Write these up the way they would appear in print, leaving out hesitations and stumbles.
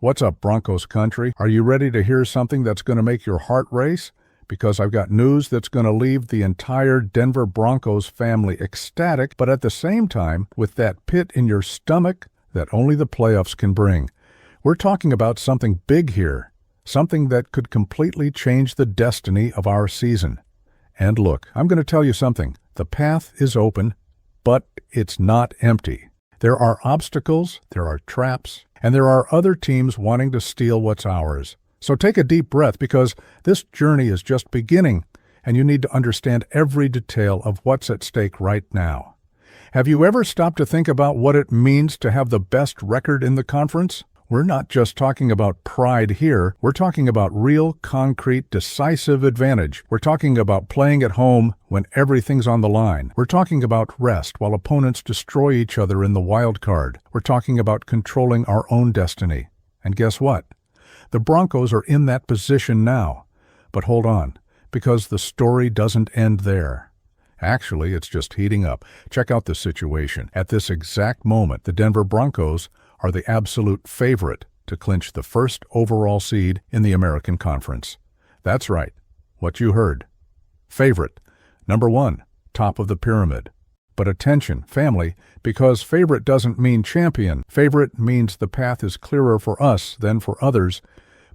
What's up, Broncos Country? Are you ready to hear something that's going to make your heart race? Because I've got news that's going to leave the entire Denver Broncos family ecstatic, but at the same time, with that pit in your stomach that only the playoffs can bring. We're talking about something big here, something that could completely change the destiny of our season. And look, I'm going to tell you something. The path is open, but it's not empty. There are obstacles, there are traps, and there are other teams wanting to steal what's ours. So take a deep breath, because this journey is just beginning, and you need to understand every detail of what's at stake right now. Have you ever stopped to think about what it means to have the best record in the conference? We're not just talking about pride here. We're talking about real, concrete, decisive advantage. We're talking about playing at home when everything's on the line. We're talking about rest while opponents destroy each other in the wild card. We're talking about controlling our own destiny. And guess what? The Broncos are in that position now. But hold on, because the story doesn't end there. Actually, it's just heating up. Check out the situation. At this exact moment, the Denver Broncos are the absolute favorite to clinch the first overall seed in the American Conference. That's right, what you heard. Favorite. Number one, top of the pyramid. But attention, family, because favorite doesn't mean champion. Favorite means the path is clearer for us than for others,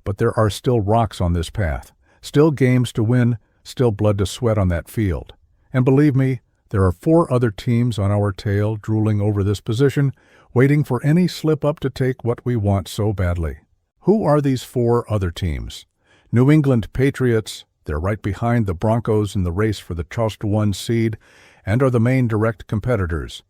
but there are still rocks on this path, still games to win, still blood to sweat on that field. And believe me, there are 4 other teams on our tail drooling over this position, waiting for any slip-up to take what we want so badly. Who are these 4 other teams? New England Patriots, they're right behind the Broncos in the race for the just 1 seed and are the main direct competitors.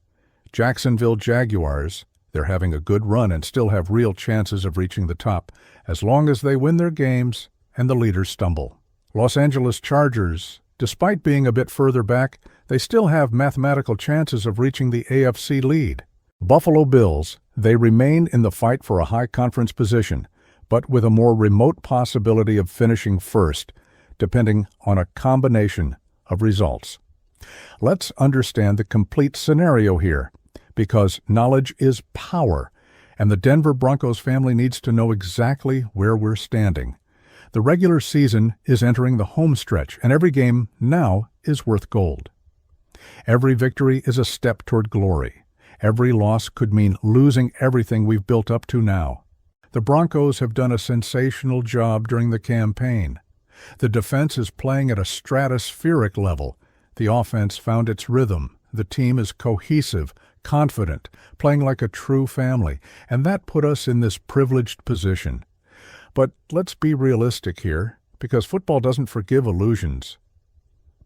Jacksonville Jaguars, they're having a good run and still have real chances of reaching the top, as long as they win their games and the leaders stumble. Los Angeles Chargers, despite being a bit further back, they still have mathematical chances of reaching the AFC lead. Buffalo Bills, they remain in the fight for a high conference position, but with a more remote possibility of finishing first, depending on a combination of results. Let's understand the complete scenario here, because knowledge is power, and the Denver Broncos family needs to know exactly where we're standing. The regular season is entering the home stretch, and every game now is worth gold. Every victory is a step toward glory. Every loss could mean losing everything we've built up to now. The Broncos have done a sensational job during the campaign. The defense is playing at a stratospheric level. The offense found its rhythm. The team is cohesive, confident, playing like a true family, and that put us in this privileged position. But let's be realistic here, because football doesn't forgive illusions.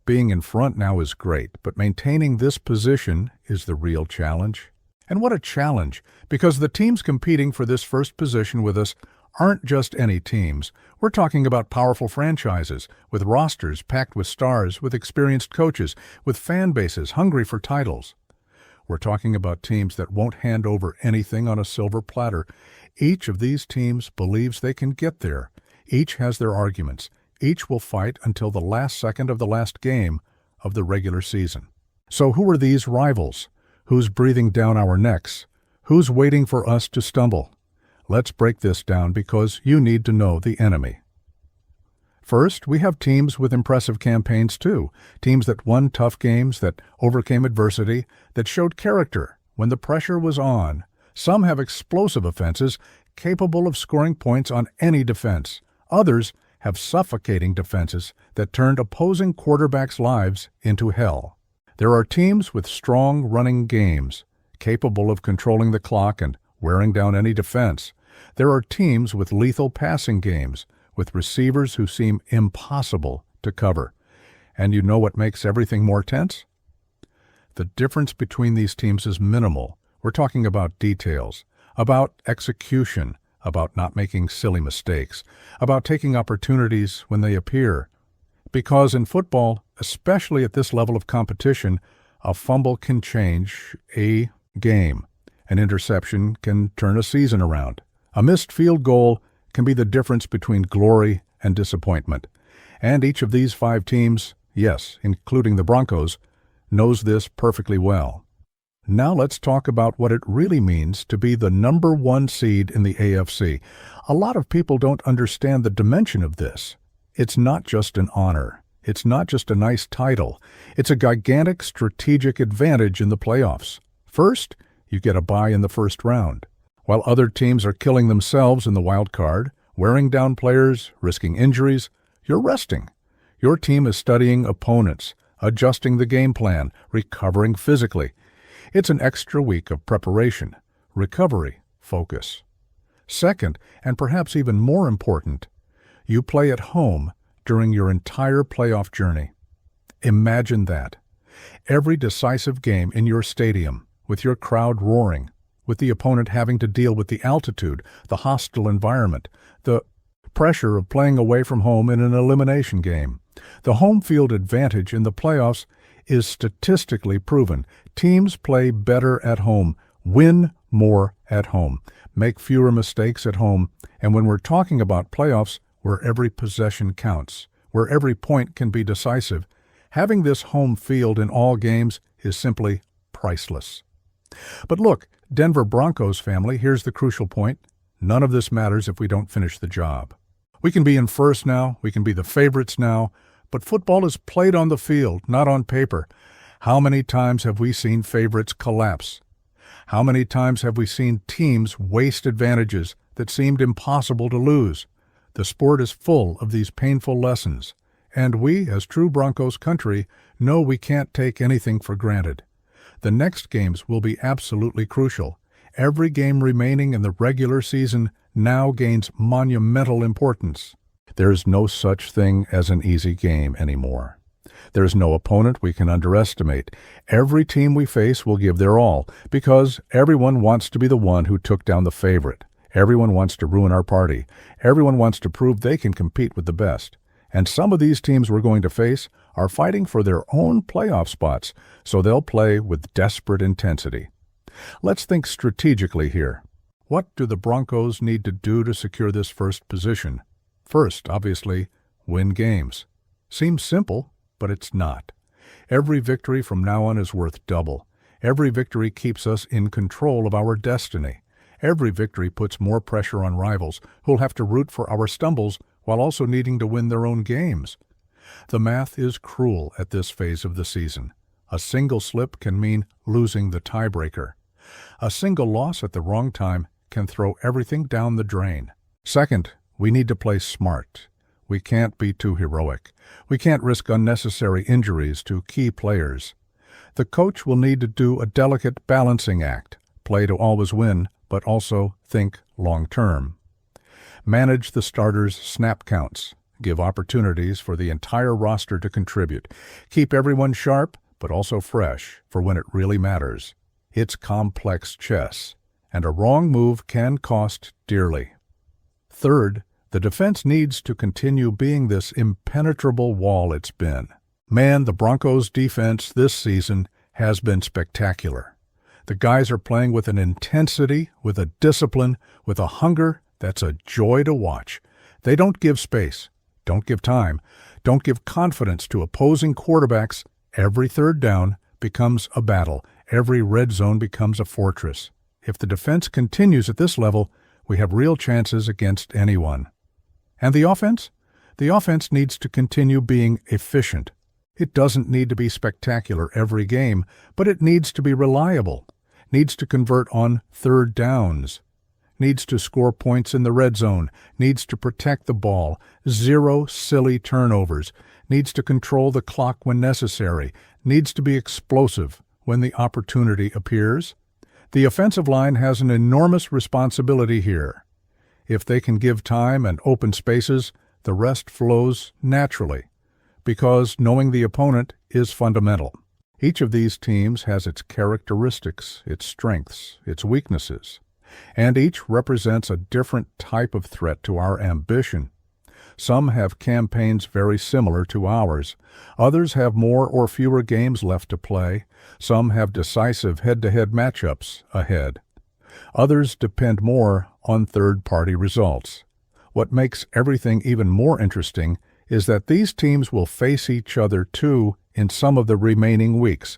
Being in front now is great, but maintaining this position is the real challenge. And what a challenge, because the teams competing for this first position with us aren't just any teams. We're talking about powerful franchises, with rosters packed with stars, with experienced coaches, with fan bases hungry for titles. We're talking about teams that won't hand over anything on a silver platter. Each of these teams believes they can get there. Each has their arguments. Each will fight until the last second of the last game of the regular season. So who are these rivals? Who's breathing down our necks? Who's waiting for us to stumble? Let's break this down, because you need to know the enemy. First, we have teams with impressive campaigns too. Teams that won tough games, that overcame adversity, that showed character when the pressure was on. Some have explosive offenses capable of scoring points on any defense. Others have suffocating defenses that turned opposing quarterbacks' lives into hell. There are teams with strong running games, capable of controlling the clock and wearing down any defense. There are teams with lethal passing games, with receivers who seem impossible to cover. And you know what makes everything more tense? The difference between these teams is minimal. We're talking about details, about execution, about not making silly mistakes, about taking opportunities when they appear. Because in football, especially at this level of competition, a fumble can change a game. An interception can turn a season around. A missed field goal can be the difference between glory and disappointment. And each of these 5 teams, yes, including the Broncos, knows this perfectly well. Now let's talk about what it really means to be the number one seed in the AFC. A lot of people don't understand the dimension of this. It's not just an honor. It's not just a nice title. It's a gigantic strategic advantage in the playoffs. First, you get a bye in the first round. While other teams are killing themselves in the wild card, wearing down players, risking injuries, you're resting. Your team is studying opponents, adjusting the game plan, recovering physically. It's an extra week of preparation, recovery, focus. Second, and perhaps even more important, you play at home during your entire playoff journey. Imagine that. Every decisive game in your stadium, with your crowd roaring, with the opponent having to deal with the altitude, the hostile environment, the pressure of playing away from home in an elimination game. The home field advantage in the playoffs is statistically proven. Teams play better at home, win more at home, make fewer mistakes at home, and when we're talking about playoffs, where every possession counts, where every point can be decisive, having this home field in all games is simply priceless. But look, Denver Broncos family, here's the crucial point. None of this matters if we don't finish the job. We can be in first now, we can be the favorites now, but football is played on the field, not on paper. How many times have we seen favorites collapse? How many times have we seen teams waste advantages that seemed impossible to lose? The sport is full of these painful lessons, and we, as true Broncos country, know we can't take anything for granted. The next games will be absolutely crucial. Every game remaining in the regular season now gains monumental importance. There is no such thing as an easy game anymore. There is no opponent we can underestimate. Every team we face will give their all, because everyone wants to be the one who took down the favorite. Everyone wants to ruin our party. Everyone wants to prove they can compete with the best. And some of these teams we're going to face are fighting for their own playoff spots, so they'll play with desperate intensity. Let's think strategically here. What do the Broncos need to do to secure this first position? First, obviously, win games. Seems simple, but it's not. Every victory from now on is worth double. Every victory keeps us in control of our destiny. Every victory puts more pressure on rivals who'll have to root for our stumbles while also needing to win their own games. The math is cruel at this phase of the season. A single slip can mean losing the tiebreaker. A single loss at the wrong time can throw everything down the drain. Second, we need to play smart. We can't be too heroic. We can't risk unnecessary injuries to key players. The coach will need to do a delicate balancing act, play to always win, but also think long-term. Manage the starters' snap counts. Give opportunities for the entire roster to contribute. Keep everyone sharp, but also fresh for when it really matters. It's complex chess, and a wrong move can cost dearly. Third, the defense needs to continue being this impenetrable wall it's been. Man, the Broncos' defense this season has been spectacular. The guys are playing with an intensity, with a discipline, with a hunger that's a joy to watch. They don't give space, don't give time, don't give confidence to opposing quarterbacks. Every third down becomes a battle. Every red zone becomes a fortress. If the defense continues at this level, we have real chances against anyone. And the offense? The offense needs to continue being efficient. It doesn't need to be spectacular every game, but it needs to be reliable, needs to convert on third downs, needs to score points in the red zone, needs to protect the ball, 0 silly turnovers, needs to control the clock when necessary, needs to be explosive when the opportunity appears. The offensive line has an enormous responsibility here. If they can give time and open spaces, the rest flows naturally, because knowing the opponent is fundamental. Each of these teams has its characteristics, its strengths, its weaknesses, and each represents a different type of threat to our ambition. Some have campaigns very similar to ours. Others have more or fewer games left to play. Some have decisive head-to-head matchups ahead. Others depend more on third-party results. What makes everything even more interesting is that these teams will face each other too in some of the remaining weeks.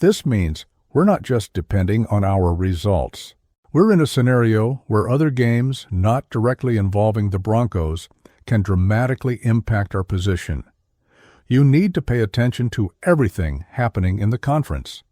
This means We're not just depending on our results. We're in a scenario where other games not directly involving the Broncos can dramatically impact our position. You need to pay attention to everything happening in the conference.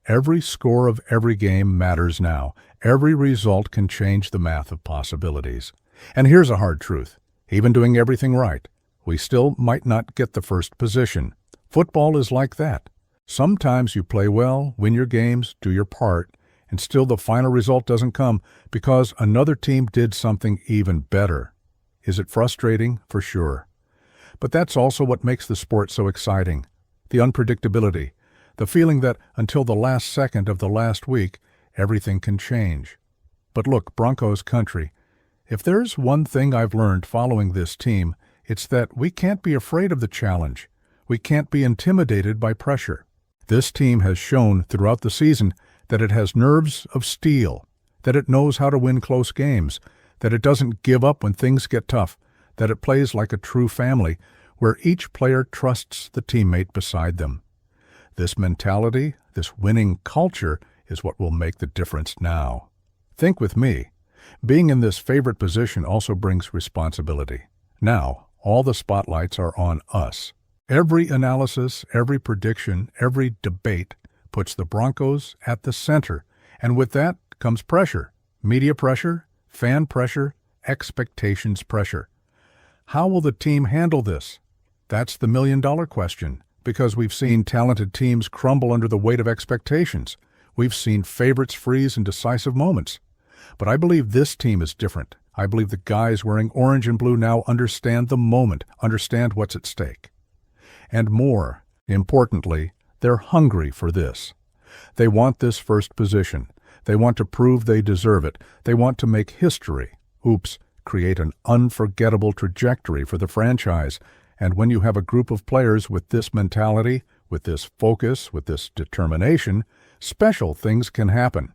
Every score of every game matters now. Every result can change the math of possibilities. And here's a hard truth. Even doing everything right, we still might not get the first position. Football is like that. Sometimes you play well, win your games, do your part, and still the final result doesn't come because another team did something even better. Is it frustrating? For sure. But that's also what makes the sport so exciting. The unpredictability. The feeling that until the last second of the last week, everything can change. But look, Broncos Country, if there's one thing I've learned following this team, it's that we can't be afraid of the challenge. We can't be intimidated by pressure. This team has shown throughout the season that it has nerves of steel, that it knows how to win close games, that it doesn't give up when things get tough, that it plays like a true family, where each player trusts the teammate beside them. This mentality, this winning culture, is what will make the difference now. Think with me. Being in this favorite position also brings responsibility. Now, all the spotlights are on us. Every analysis, every prediction, every debate puts the Broncos at the center, and with that comes pressure. Media pressure, fan pressure, expectations pressure. How will the team handle this? That's the million-dollar question, because we've seen talented teams crumble under the weight of expectations. We've seen favorites freeze in decisive moments. But I believe this team is different. I believe the guys wearing orange and blue now understand the moment, understand what's at stake. And more importantly, they're hungry for this. They want this first position. They want to prove they deserve it. They want to make history. Create an unforgettable trajectory for the franchise. And when you have a group of players with this mentality, with this focus, with this determination, special things can happen.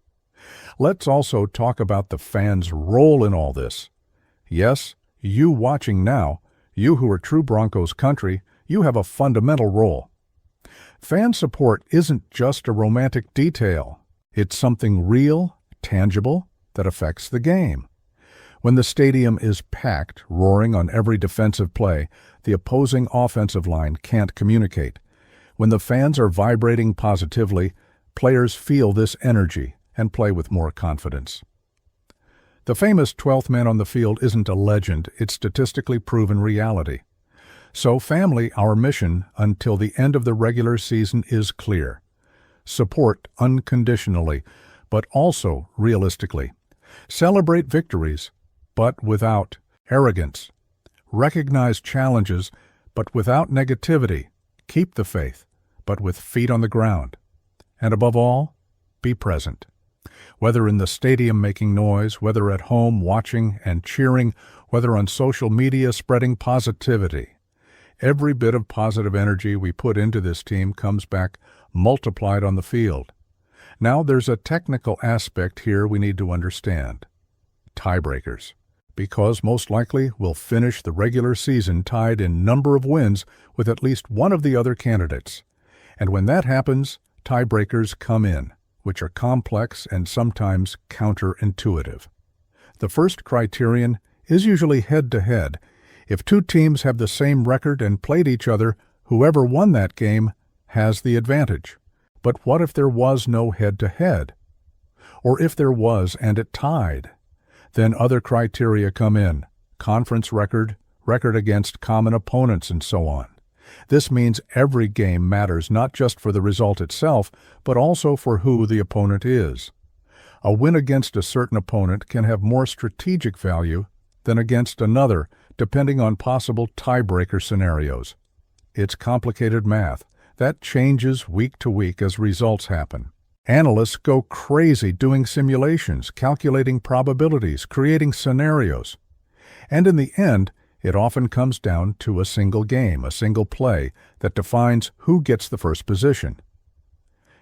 Let's also talk about the fans' role in all this. Yes, you watching now, you who are true Broncos Country, you have a fundamental role. Fan support isn't just a romantic detail. It's something real, tangible, that affects the game. When the stadium is packed, roaring on every defensive play, the opposing offensive line can't communicate. When the fans are vibrating positively, players feel this energy and play with more confidence. The famous 12th man on the field isn't a legend, it's statistically proven reality. So, family, our mission until the end of the regular season is clear. Support unconditionally, but also realistically. Celebrate victories, but without arrogance. Recognize challenges, but without negativity. Keep the faith, but with feet on the ground. And above all, be present. Whether in the stadium making noise, whether at home watching and cheering, whether on social media spreading positivity. Every bit of positive energy we put into this team comes back multiplied on the field. Now there's a technical aspect here we need to understand. Tiebreakers. Because most likely we'll finish the regular season tied in number of wins with at least one of the other candidates. And when that happens, tiebreakers come in, which are complex and sometimes counterintuitive. The first criterion is usually head-to-head. If two teams have the same record and played each other, whoever won that game has the advantage. But what if there was no head-to-head? Or if there was and it tied? Then other criteria come in: conference record, record against common opponents, and so on. This means every game matters not just for the result itself, but also for who the opponent is. A win against a certain opponent can have more strategic value than against another, depending on possible tiebreaker scenarios. It's complicated math. That changes week to week as results happen. Analysts go crazy doing simulations, calculating probabilities, creating scenarios. And in the end, it often comes down to a single game, a single play, that defines who gets the first position.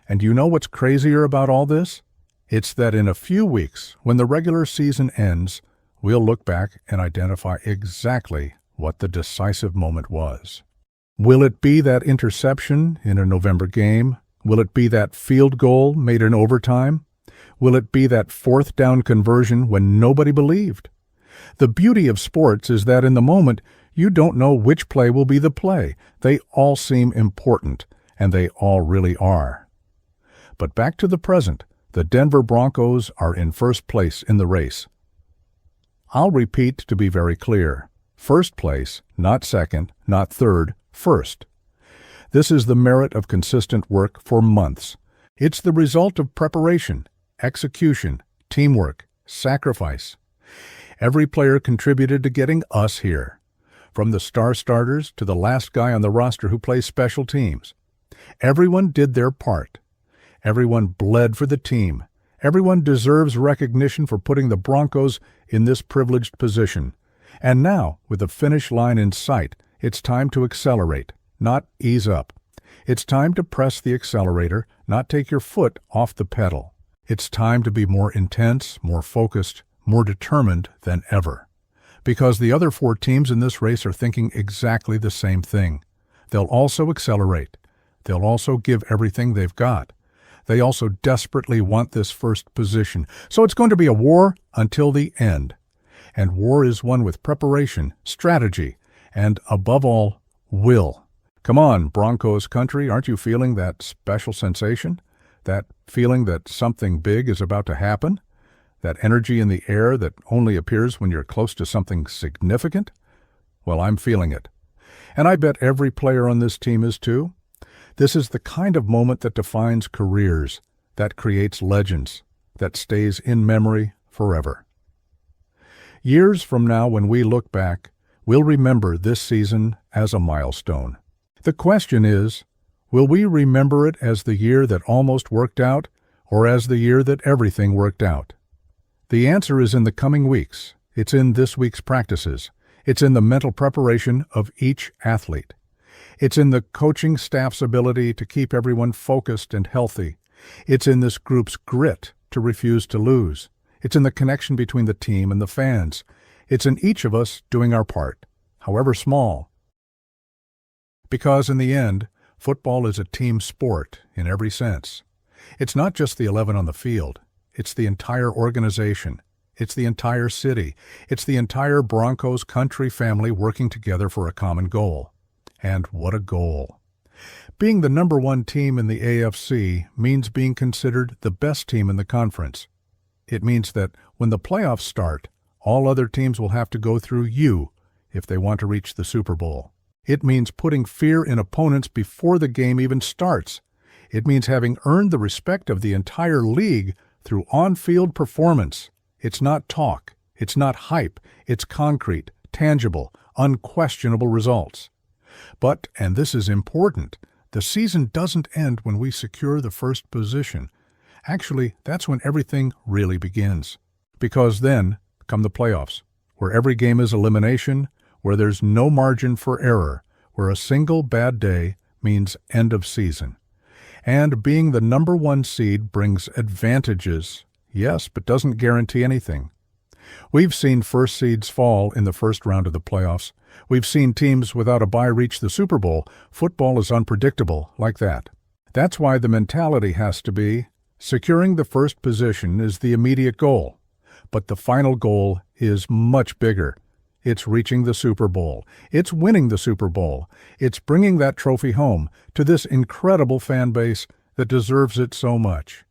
And you know what's crazier about all this? It's that in a few weeks, when the regular season ends, we'll look back and identify exactly what the decisive moment was. Will it be that interception in a November game? Will it be that field goal made in overtime? Will it be that fourth down conversion when nobody believed? The beauty of sports is that in the moment, you don't know which play will be the play. They all seem important, and they all really are. But back to the present, the Denver Broncos are in first place in the race. I'll repeat to be very clear. First place, not second, not third, first. This is the merit of consistent work for months. It's the result of preparation, execution, teamwork, sacrifice. Every player contributed to getting us here, from the star starters to the last guy on the roster who plays special teams. Everyone did their part. Everyone bled for the team. Everyone deserves recognition for putting the Broncos in this privileged position. And now, with the finish line in sight, it's time to accelerate, not ease up. It's time to press the accelerator, not take your foot off the pedal. It's time to be more intense, more focused, more determined than ever. Because the other 4 teams in this race are thinking exactly the same thing. They'll also accelerate. They'll also give everything they've got. They also desperately want this first position. So it's going to be a war until the end. And war is won with preparation, strategy, and above all, will. Come on, Broncos Country, aren't you feeling that special sensation? That feeling that something big is about to happen? That energy in the air that only appears when you're close to something significant? Well, I'm feeling it. And I bet every player on this team is too. This is the kind of moment that defines careers, that creates legends, that stays in memory forever. Years from now, when we look back, we'll remember this season as a milestone. The question is, will we remember it as the year that almost worked out, or as the year that everything worked out? The answer is in the coming weeks. It's in this week's practices. It's in the mental preparation of each athlete. It's in the coaching staff's ability to keep everyone focused and healthy. It's in this group's grit to refuse to lose. It's in the connection between the team and the fans. It's in each of us doing our part, however small. Because in the end, football is a team sport in every sense. It's not just the 11 on the field. It's the entire organization. It's the entire city. It's the entire Broncos Country family working together for a common goal. And what a goal. Being the number 1 team in the AFC means being considered the best team in the conference. It means that when the playoffs start, all other teams will have to go through you if they want to reach the Super Bowl. It means putting fear in opponents before the game even starts. It means having earned the respect of the entire league through on-field performance. It's not talk. It's not hype. It's concrete, tangible, unquestionable results. But, and this is important, the season doesn't end when we secure the first position. Actually, that's when everything really begins. Because then come the playoffs, where every game is elimination, where there's no margin for error, where a single bad day means end of season. And being the number 1 seed brings advantages, yes, but doesn't guarantee anything. We've seen first seeds fall in the first round of the playoffs. We've seen teams without a bye reach the Super Bowl. Football is unpredictable like that. That's why the mentality has to be, securing the first position is the immediate goal. But the final goal is much bigger. It's reaching the Super Bowl. It's winning the Super Bowl. It's bringing that trophy home to this incredible fan base that deserves it so much.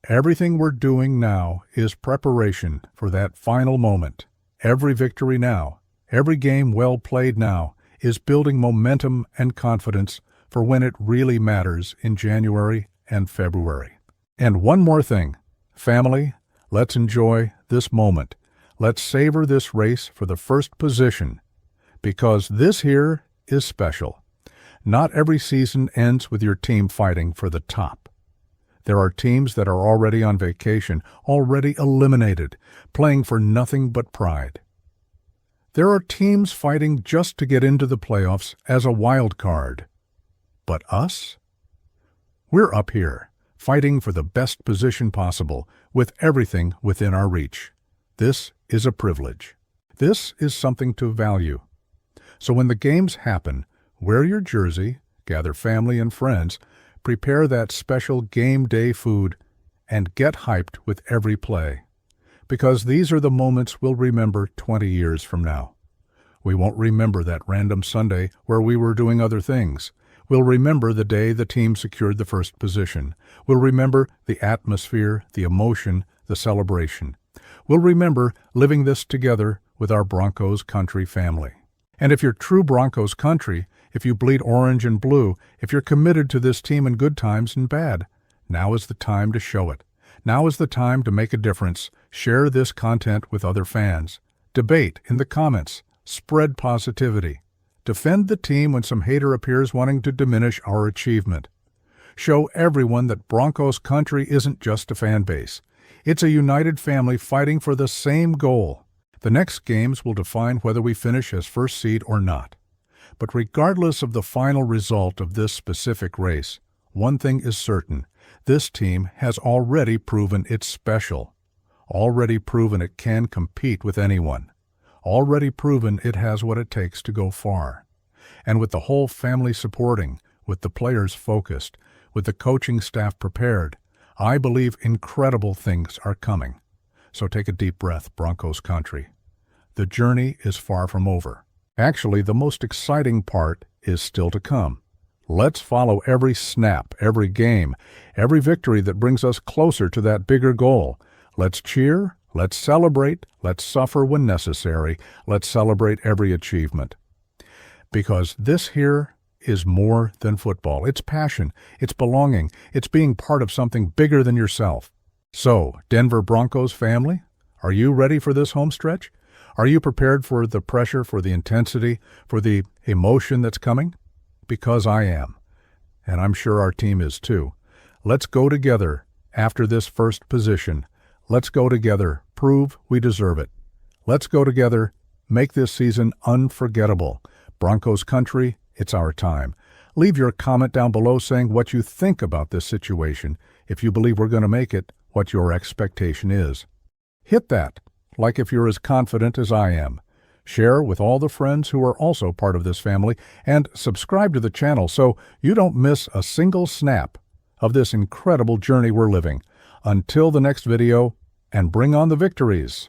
Everything we're doing now is preparation for that final moment. Every victory now, every game well played now, is building momentum and confidence for when it really matters in January and February. And one more thing. Family, let's enjoy this moment. Let's savor this race for the first position, because this here is special. Not every season ends with your team fighting for the top. There are teams that are already on vacation, already eliminated, playing for nothing but pride. There are teams fighting just to get into the playoffs as a wild card. But us? We're up here, fighting for the best position possible, with everything within our reach. This is a privilege. This is something to value. So when the games happen, wear your jersey, gather family and friends, Prepare that special game day food and get hyped with every play. Because these are the moments we'll remember 20 years from now. We won't remember that random Sunday where we were doing other things. We'll remember the day the team secured the first position. We'll remember the atmosphere, the emotion, the celebration. We'll remember living this together with our Broncos Country family. And if you're true Broncos Country, if you bleed orange and blue, if you're committed to this team in good times and bad, now is the time to show it. Now is the time to make a difference. Share this content with other fans. Debate in the comments. Spread positivity. Defend the team when some hater appears wanting to diminish our achievement. Show everyone that Broncos Country isn't just a fan base. It's a united family fighting for the same goal. The next games will define whether we finish as first seed or not. But regardless of the final result of this specific race, one thing is certain. This team has already proven it's special. Already proven it can compete with anyone. Already proven it has what it takes to go far. And with the whole family supporting, with the players focused, with the coaching staff prepared, I believe incredible things are coming. So take a deep breath, Broncos Country. The journey is far from over. Actually, the most exciting part is still to come. Let's follow every snap, every game, every victory that brings us closer to that bigger goal. Let's cheer, let's celebrate, let's suffer when necessary, let's celebrate every achievement. Because this here is more than football. It's passion, it's belonging, it's being part of something bigger than yourself. So, Denver Broncos family, are you ready for this home stretch? Are you prepared for the pressure, for the intensity, for the emotion that's coming? Because I am, and I'm sure our team is too. Let's go together after this first position. Let's go together, prove we deserve it. Let's go together, make this season unforgettable. Broncos Country, it's our time. Leave your comment down below saying what you think about this situation, if you believe we're going to make it, what your expectation is. Hit that, like if you're as confident as I am. Share with all the friends who are also part of this family, and subscribe to the channel so you don't miss a single snap of this incredible journey we're living. Until the next video, and bring on the victories.